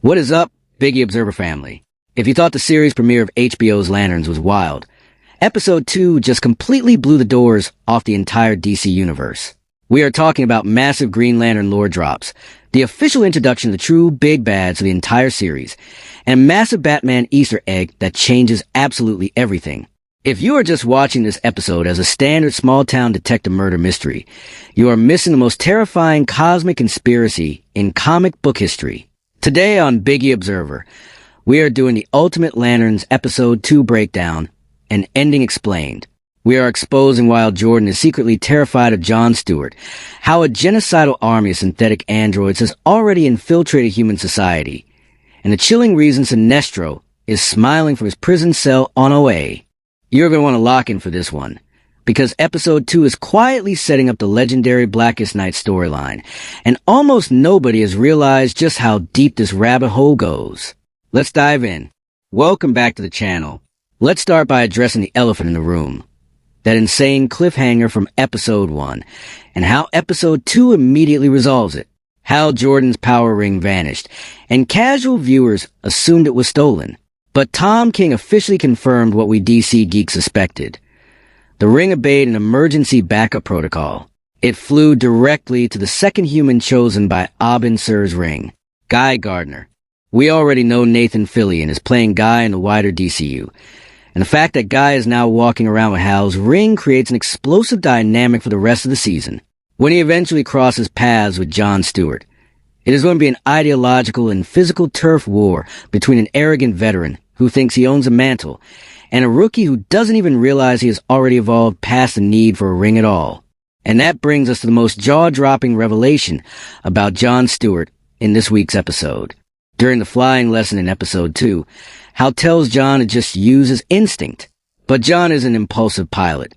What is up, Biggy Observer family? If you thought the series premiere of HBO's Lanterns was wild, Episode 2 just completely blew the doors off the entire DC universe. We are talking about massive Green Lantern lore drops, the official introduction of the true big bads of the entire series, and a massive Batman Easter egg that changes absolutely everything. If you are just watching this episode as a standard small-town detective murder mystery, you are missing the most terrifying cosmic conspiracy in comic book history. Today on Biggy Observer, we are doing the Ultimate Lanterns Episode 2 breakdown and ending explained. We are exposing why Hal Jordan is secretly terrified of Jon Stewart, how a genocidal army of synthetic androids has already infiltrated human society, and the chilling reason Sinestro is smiling from his prison cell on OA. You're going to want to lock in for this one, because Episode 2 is quietly setting up the legendary Blackest night storyline, and almost nobody has realized just how deep this rabbit hole goes. Let's dive in. Welcome back to the channel. Let's start by addressing the elephant in the room. That insane cliffhanger from Episode 1, and how Episode 2 immediately resolves it. Hal Jordan's power ring vanished, and casual viewers assumed it was stolen. But Tom King officially confirmed what we DC geeks suspected. The ring obeyed an emergency backup protocol. It flew directly to the second human chosen by Abin Sur's ring, Guy Gardner. We already know Nathan Fillion is playing Guy in the wider DCU, and the fact that Guy is now walking around with Hal's ring creates an explosive dynamic for the rest of the season. When he eventually crosses paths with Jon Stewart, it is going to be an ideological and physical turf war between an arrogant veteran who thinks he owns a mantle and a rookie who doesn't even realize he has already evolved past the need for a ring at all. And that brings us to the most jaw-dropping revelation about Jon Stewart in this week's episode. During the flying lesson in Episode 2, Hal tells Jon to just use his instinct. But Jon is an impulsive pilot.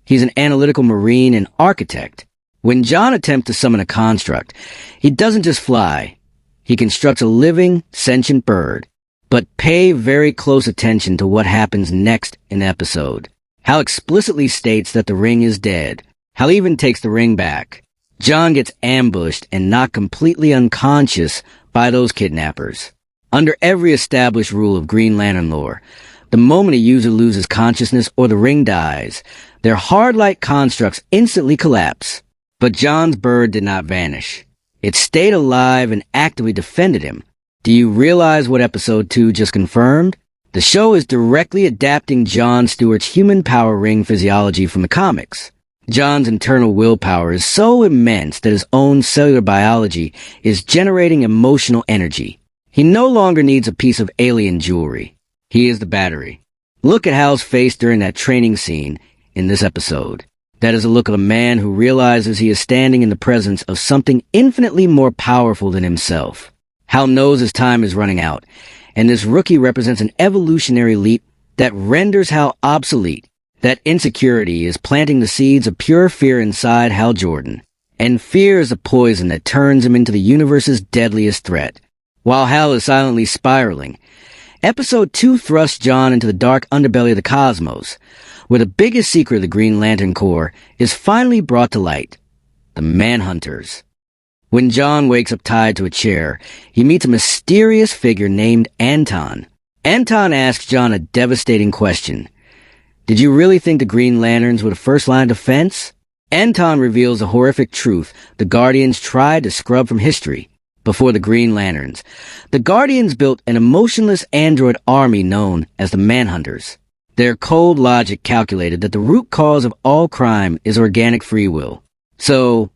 He's an analytical marine and architect. When Jon attempts to summon a construct, he doesn't just fly. He constructs a living, sentient bird. But pay very close attention to what happens next in the episode. Hal explicitly states that the ring is dead. Hal even takes the ring back. Jon gets ambushed and knocked completely unconscious by those kidnappers. Under every established rule of Green Lantern lore, the moment a user loses consciousness or the ring dies, their hard-like constructs instantly collapse. But Jon's bird did not vanish. It stayed alive and actively defended him. Do you realize what Episode 2 just confirmed? The show is directly adapting Jon Stewart's human power ring physiology from the comics. Jon's internal willpower is so immense that his own cellular biology is generating emotional energy. He no longer needs a piece of alien jewelry. He is the battery. Look at Hal's face during that training scene in this episode. That is the look of a man who realizes he is standing in the presence of something infinitely more powerful than himself. Hal knows his time is running out, and this rookie represents an evolutionary leap that renders Hal obsolete. That insecurity is planting the seeds of pure fear inside Hal Jordan, and fear is a poison that turns him into the universe's deadliest threat. While Hal is silently spiraling, Episode 2 thrusts Jon into the dark underbelly of the cosmos, where the biggest secret of the Green Lantern Corps is finally brought to light: the Manhunters. When Jon wakes up tied to a chair, he meets a mysterious figure named Antaan. Antaan asks Jon a devastating question. Did you really think the Green Lanterns were the first line of defense? Antaan reveals a horrific truth the Guardians tried to scrub from history. Before the Green Lanterns, the Guardians built an emotionless android army known as the Manhunters. Their cold logic calculated that the root cause of all crime is organic free will. So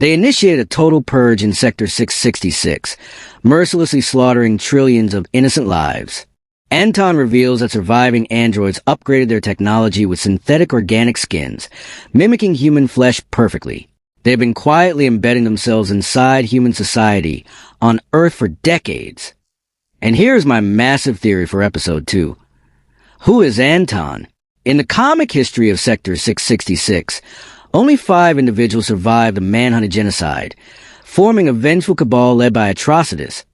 they initiated a total purge in Sector 666, mercilessly slaughtering trillions of innocent lives. Antaan reveals that surviving androids upgraded their technology with synthetic organic skins, mimicking human flesh perfectly. They've been quietly embedding themselves inside human society on Earth for decades. And here's my massive theory for Episode 2. Who is Antaan? In the comic history of Sector 666, only 5 individuals survived the Manhunter genocide, forming a vengeful cabal led by Atrocitus,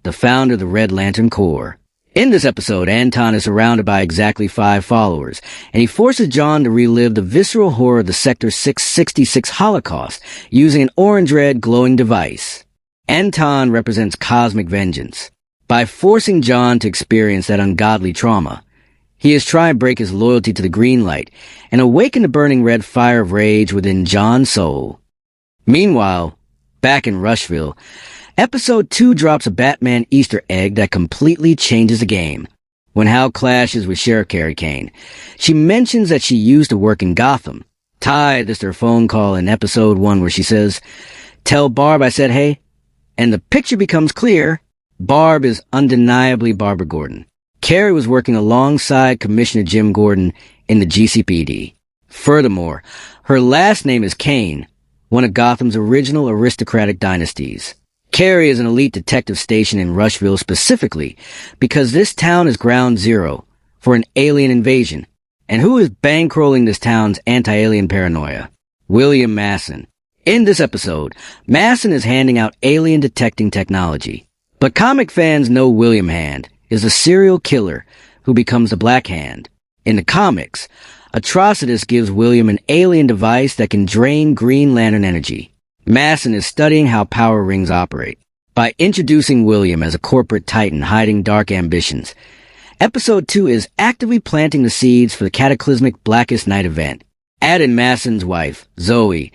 the founder of the Red Lantern Corps. In this episode, Antaan is surrounded by exactly 5 followers, and he forces Jon to relive the visceral horror of the Sector 666 Holocaust using an orange-red glowing device. Antaan represents cosmic vengeance. By forcing Jon to experience that ungodly trauma, he is trying to break his loyalty to the green light and awaken the burning red fire of rage within Jon's soul. Meanwhile, back in Rushville, Episode 2 drops a Batman Easter egg that completely changes the game. When Hal clashes with Sheriff Carrie Kane, she mentions that she used to work in Gotham. Tied this to her phone call in Episode 1 where she says, "Tell Barb I said hey," and the picture becomes clear. Barb is undeniably Barbara Gordon. Carrie was working alongside Commissioner Jim Gordon in the GCPD. Furthermore, her last name is Kane, one of Gotham's original aristocratic dynasties. Carrie is an elite detective station in Rushville specifically because this town is ground zero for an alien invasion. And who is bankrolling this town's anti-alien paranoia? William Masson. In this episode, Masson is handing out alien detecting technology. But comic fans know William Hand is a serial killer who becomes the Black Hand. In the comics, Atrocitus gives William an alien device that can drain Green Lantern energy. Masson is studying how power rings operate. By introducing William as a corporate titan hiding dark ambitions, Episode 2 is actively planting the seeds for the cataclysmic Blackest night event. Add in Masson's wife, Zoe,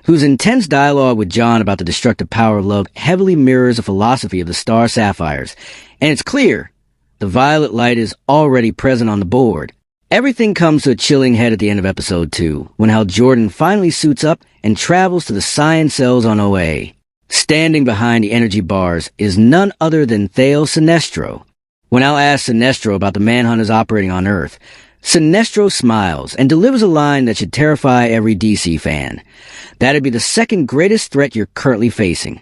whose intense dialogue with Jon about the destructive power of love heavily mirrors the philosophy of the Star Sapphires. And it's clear, the violet light is already present on the board. Everything comes to a chilling head at the end of Episode 2, when Hal Jordan finally suits up and travels to the science cells on OA. Standing behind the energy bars is none other than Thale Sinestro. When Hal asks Sinestro about the Manhunters operating on Earth, Sinestro smiles and delivers a line that should terrify every DC fan. That'd be the second greatest threat you're currently facing.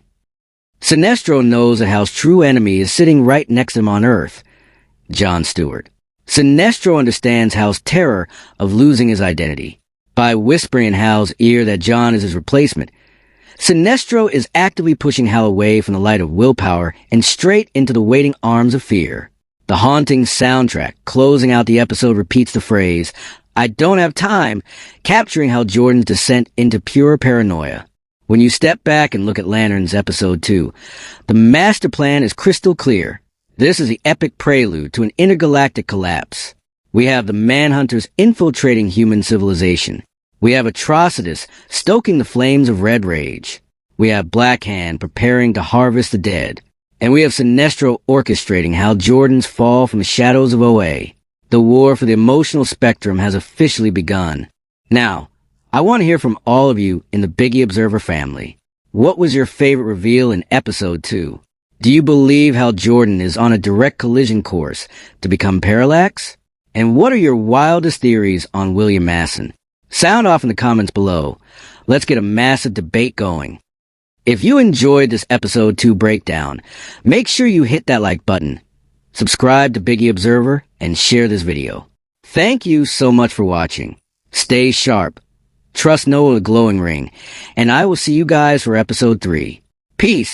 Sinestro knows that Hal's true enemy is sitting right next to him on Earth, Jon Stewart. Sinestro understands Hal's terror of losing his identity. By whispering in Hal's ear that Jon is his replacement, Sinestro is actively pushing Hal away from the light of willpower and straight into the waiting arms of fear. The haunting soundtrack closing out the episode repeats the phrase, "I don't have time," capturing Hal Jordan's descent into pure paranoia. When you step back and look at Lanterns Episode 2, the master plan is crystal clear. This is the epic prelude to an intergalactic collapse. We have the Manhunters infiltrating human civilization. We have Atrocitus stoking the flames of red rage. We have Black Hand preparing to harvest the dead. And we have Sinestro orchestrating Hal Jordan's fall from the shadows of OA. The war for the emotional spectrum has officially begun. Now, I want to hear from all of you in the Biggy Observer family. What was your favorite reveal in Episode 2? Do you believe Hal Jordan is on a direct collision course to become Parallax? And what are your wildest theories on William Masson? Sound off in the comments below. Let's get a massive debate going. If you enjoyed this Episode 2 breakdown, make sure you hit that like button, subscribe to Biggy Observer, and share this video. Thank you so much for watching. Stay sharp, trust Noah with the glowing ring, and I will see you guys for Episode 3. Peace!